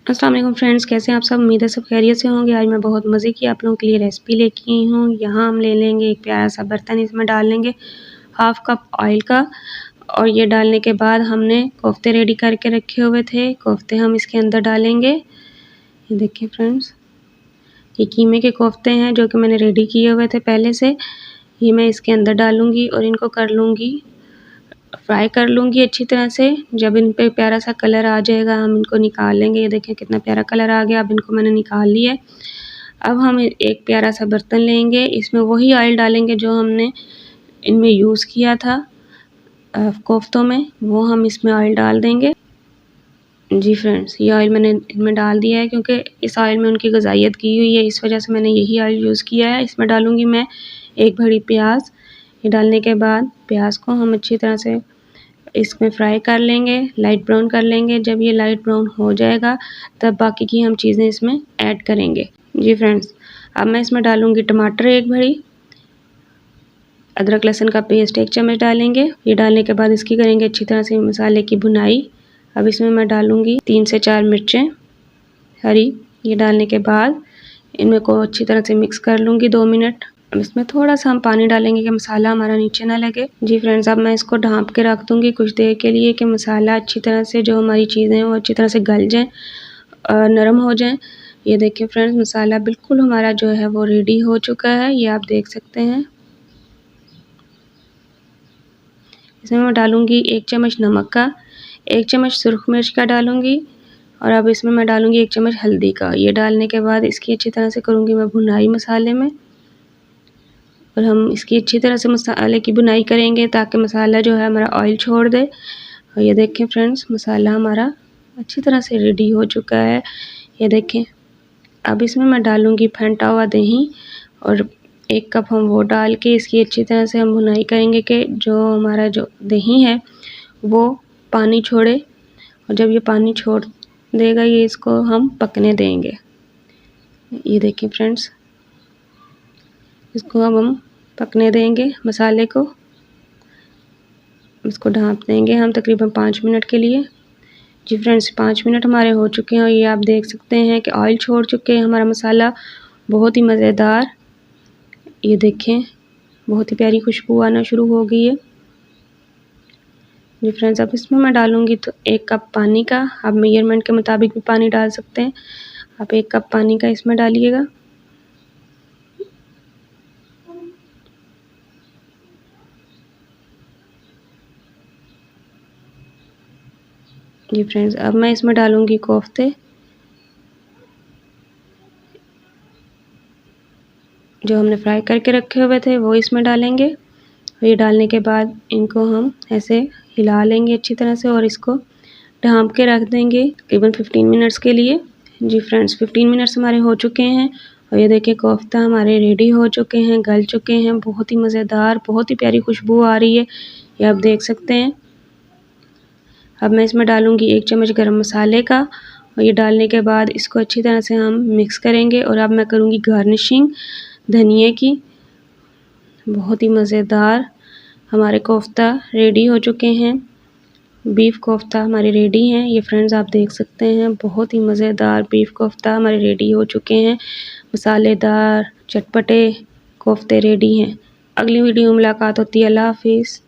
अस्सलाम वालेकुम फ्रेंड्स, कैसे हैं आप सब। उम्मीद है सब खैरियत से होंगे। आज मैं बहुत मज़े की आप लोगों के लिए रेसिपी लेके आई हूँ। यहाँ हम ले लेंगे एक प्यारा सा बर्तन, इसमें डाल लेंगे हाफ़ कप ऑयल का। और ये डालने के बाद हमने कोफ्ते रेडी करके रखे हुए थे, कोफ्ते हम इसके अंदर डालेंगे। ये देखिए फ्रेंड्स, ये कीमे के कोफ्ते हैं जो कि मैंने रेडी किए हुए थे पहले से। ये मैं इसके अंदर डालूँगी और इनको कर लूँगी फ्राई कर लूँगी अच्छी तरह से। जब इन पे प्यारा सा कलर आ जाएगा हम इनको निकाल लेंगे। ये देखें कितना प्यारा कलर आ गया। अब इनको मैंने निकाल लिया है। अब हम एक प्यारा सा बर्तन लेंगे, इसमें वही ऑयल डालेंगे जो हमने इनमें यूज़ किया था कोफ्तों में, वो हम इसमें ऑयल डाल देंगे। जी फ्रेंड्स, ये ऑयल मैंने इनमें डाल दिया है क्योंकि इस ऑयल में उनकी ग़िज़ाइयत की हुई है, इस वजह से मैंने यही ऑयल यूज़ किया है। इसमें डालूँगी मैं एक बड़ी प्याज। ये डालने के बाद प्याज को हम अच्छी तरह से इसमें फ्राई कर लेंगे, लाइट ब्राउन कर लेंगे। जब ये लाइट ब्राउन हो जाएगा तब बाकी की हम चीज़ें इसमें ऐड करेंगे। जी फ्रेंड्स, अब मैं इसमें डालूँगी टमाटर एक बड़ी, अदरक लहसुन का पेस्ट 1 चम्मच डालेंगे। ये डालने के बाद इसकी करेंगे अच्छी तरह से मसाले की भुनाई। अब इसमें मैं डालूँगी 3 से 4 मिर्चें हरी। ये डालने के बाद इनमें को अच्छी तरह से मिक्स कर लूँगी 2 मिनट। अब इसमें थोड़ा-सा हम पानी डालेंगे कि मसाला हमारा नीचे ना लगे। जी फ्रेंड्स, अब मैं इसको ढाँप के रख दूँगी कुछ देर के लिए कि मसाला अच्छी तरह से, जो हमारी चीज़ें हैं वो अच्छी तरह से गल जाएँ और नरम हो जाएँ। ये देखिए फ्रेंड्स, मसाला बिल्कुल हमारा जो है वो रेडी हो चुका है, ये आप देख सकते हैं। इसमें मैं डालूँगी 1 चम्मच नमक का, 1 चम्मच सुरख मिर्च का डालूँगी और अब इसमें मैं डालूँगी 1 चम्मच हल्दी का। ये डालने के बाद इसकी अच्छी तरह से करूँगी मैं भुनाई मसाले में। और हम इसकी अच्छी तरह से मसाले की भुनाई करेंगे ताकि मसाला जो है हमारा ऑयल छोड़ दे। और ये देखें फ्रेंड्स, मसाला हमारा अच्छी तरह से रेडी हो चुका है। ये देखें, अब इसमें मैं डालूँगी फेंटा हुआ दही और 1 कप हम वो डाल के इसकी अच्छी तरह से हम भुनाई करेंगे कि जो हमारा जो दही है वो पानी छोड़े। और जब ये पानी छोड़ देगा ये इसको हम पकने देंगे। ये देखिए फ्रेंड्स, इसको अब हम पकने देंगे मसाले को। इसको ढाँप देंगे हम तकरीबन 5 मिनट के लिए। जी फ्रेंड्स, 5 मिनट हमारे हो चुके हैं और ये आप देख सकते हैं कि ऑयल छोड़ चुके हैं हमारा मसाला, बहुत ही मज़ेदार। ये देखें, बहुत ही प्यारी खुशबू आना शुरू हो गई है। जी फ्रेंड्स, अब इसमें मैं डालूँगी तो 1 कप पानी का। आप मेजरमेंट के मुताबिक भी पानी डाल सकते हैं। आप 1 कप पानी का इसमें डालिएगा। जी फ्रेंड्स, अब मैं इसमें डालूँगी कोफ्ते जो हमने फ्राई करके रखे हुए थे, वो इसमें डालेंगे। और ये डालने के बाद इनको हम ऐसे हिला लेंगे अच्छी तरह से और इसको ढाँप के रख देंगे तकरीबन 15 मिनट्स के लिए। जी फ्रेंड्स, 15 मिनट्स हमारे हो चुके हैं और ये देखिए कोफ्ता हमारे रेडी हो चुके हैं, गल चुके हैं। बहुत ही मज़ेदार, बहुत ही प्यारी खुशबू आ रही है, ये आप देख सकते हैं। अब मैं इसमें डालूँगी 1 चम्मच गरम मसाले का और ये डालने के बाद इसको अच्छी तरह से हम मिक्स करेंगे। और अब मैं करूँगी गार्निशिंग धनिये की। बहुत ही मज़ेदार हमारे कोफ्ता रेडी हो चुके हैं। बीफ कोफ्ता हमारे रेडी हैं। ये फ्रेंड्स आप देख सकते हैं, बहुत ही मज़ेदार बीफ कोफ्ता हमारे रेडी हो चुके हैं। मसालेदार चटपटे कोफ्ते रेडी हैं। अगली वीडियो में मुलाकात होती है। अल्लाह हाफ़िज़।